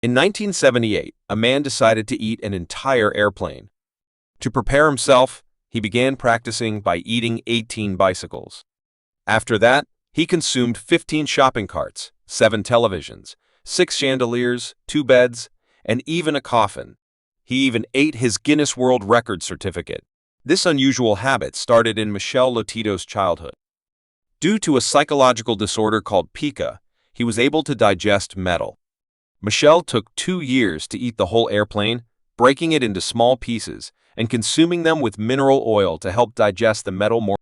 In 1978, a man decided to eat an entire airplane. To prepare himself, he began practicing by eating 18 bicycles. After that, he consumed 15 shopping carts, 7 televisions, 6 chandeliers, 2 beds, and even a coffin. He even ate his Guinness World Record certificate. This unusual habit started in Michel Lotito's childhood. Due to a psychological disorder called pica, he was able to digest metal. Michel took 2 years to eat the whole airplane, breaking it into small pieces and consuming them with mineral oil to help digest the metal more